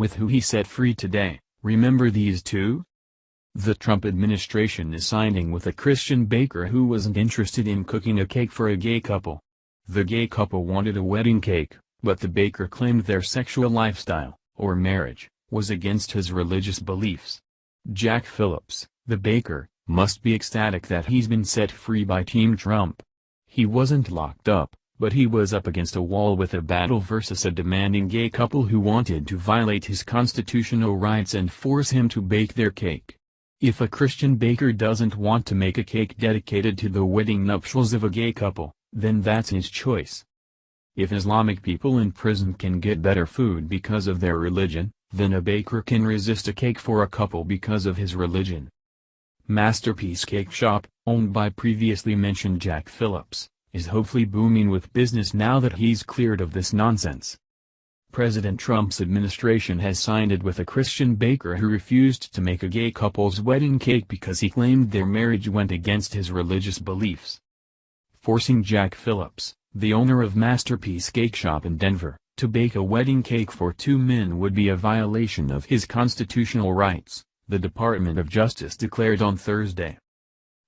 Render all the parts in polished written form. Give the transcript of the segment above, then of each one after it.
With who he set free today, remember these two? The Trump administration is siding with a Christian baker who wasn't interested in cooking a cake for a gay couple. The gay couple wanted a wedding cake, but the baker claimed their sexual lifestyle, or marriage, was against his religious beliefs. Jack Phillips, the baker, must be ecstatic that he's been set free by Team Trump. He wasn't locked up, but he was up against a wall with a battle versus a demanding gay couple who wanted to violate his constitutional rights and force him to bake their cake. If a Christian baker doesn't want to make a cake dedicated to the wedding nuptials of a gay couple, then that's his choice. If Islamic people in prison can get better food because of their religion, then a baker can resist a cake for a couple because of his religion. Masterpiece Cake Shop, owned by previously mentioned Jack Phillips, is hopefully booming with business now that he's cleared of this nonsense. President Trump's administration has sided with a Christian baker who refused to make a gay couple's wedding cake because he claimed their marriage went against his religious beliefs. Forcing Jack Phillips, the owner of Masterpiece Cake Shop in Denver, to bake a wedding cake for two men would be a violation of his constitutional rights, the Department of Justice declared on Thursday.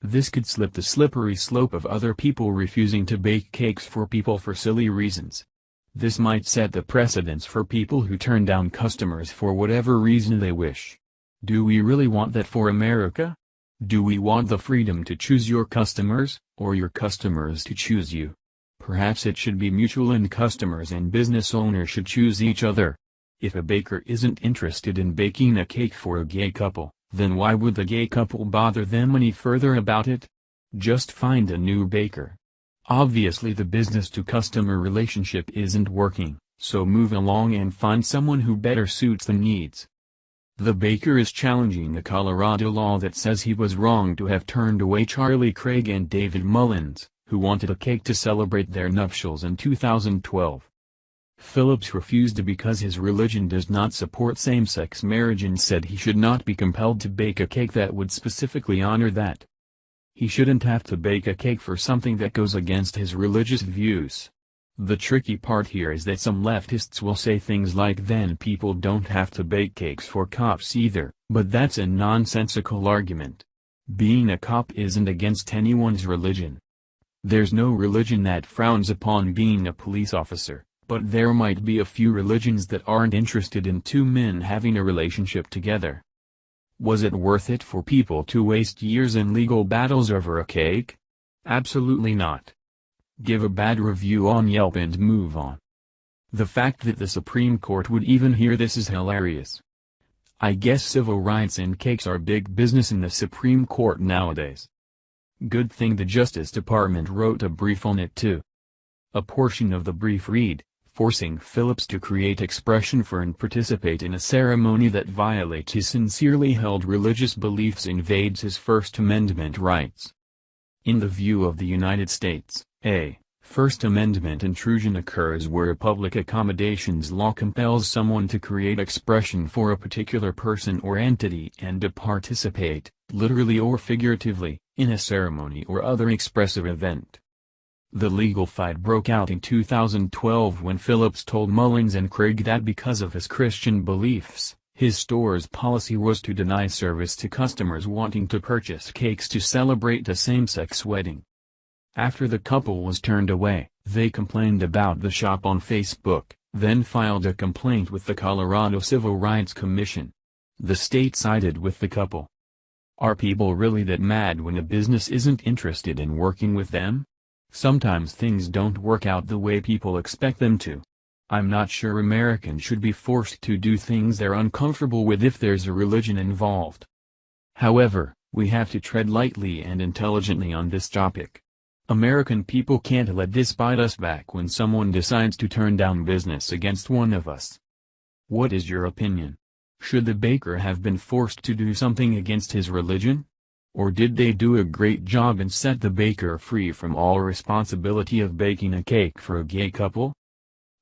This could slip the slippery slope of other people refusing to bake cakes for people for silly reasons. This might set the precedence for people who turn down customers for whatever reason they wish. Do we really want that for America? Do we want the freedom to choose your customers, or your customers to choose you? Perhaps it should be mutual and customers and business owners should choose each other. If a baker isn't interested in baking a cake for a gay couple, then why would the gay couple bother them any further about it? Just find a new baker. Obviously the business-to-customer relationship isn't working, so move along and find someone who better suits the needs. The baker is challenging the Colorado law that says he was wrong to have turned away Charlie Craig and David Mullins, who wanted a cake to celebrate their nuptials in 2012. Phillips refused because his religion does not support same-sex marriage and said he should not be compelled to bake a cake that would specifically honor that. He shouldn't have to bake a cake for something that goes against his religious views. The tricky part here is that some leftists will say things like then people don't have to bake cakes for cops either, but that's a nonsensical argument. Being a cop isn't against anyone's religion. There's no religion that frowns upon being a police officer, but there might be a few religions that aren't interested in two men having a relationship together. Was it worth it for people to waste years in legal battles over a cake? Absolutely not. Give a bad review on Yelp and move on. The fact that the Supreme Court would even hear this is hilarious. I guess civil rights and cakes are big business in the Supreme Court nowadays. Good thing the Justice Department wrote a brief on it too. A portion of the brief read, forcing Phillips to create expression for and participate in a ceremony that violates his sincerely held religious beliefs invades his First Amendment rights. In the view of the United States, a First Amendment intrusion occurs where a public accommodations law compels someone to create expression for a particular person or entity and to participate, literally or figuratively, in a ceremony or other expressive event. The legal fight broke out in 2012 when Phillips told Mullins and Craig that because of his Christian beliefs, his store's policy was to deny service to customers wanting to purchase cakes to celebrate a same-sex wedding. After the couple was turned away, they complained about the shop on Facebook, then filed a complaint with the Colorado Civil Rights Commission. The state sided with the couple. Are people really that mad when a business isn't interested in working with them? Sometimes things don't work out the way people expect them to. I'm not sure Americans should be forced to do things they're uncomfortable with if there's a religion involved. However, we have to tread lightly and intelligently on this topic. American people can't let this bite us back when someone decides to turn down business against one of us. What is your opinion? Should the baker have been forced to do something against his religion? Or did they do a great job and set the baker free from all responsibility of baking a cake for a gay couple?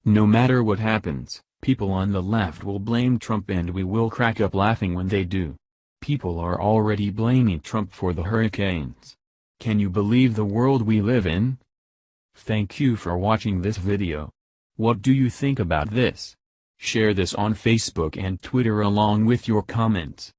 No matter what happens, people on the left will blame Trump and we will crack up laughing when they do. People are already blaming Trump for the hurricanes. Can you believe the world we live in? Thank you for watching this video. What do you think about this? Share this on Facebook and Twitter along with your comments.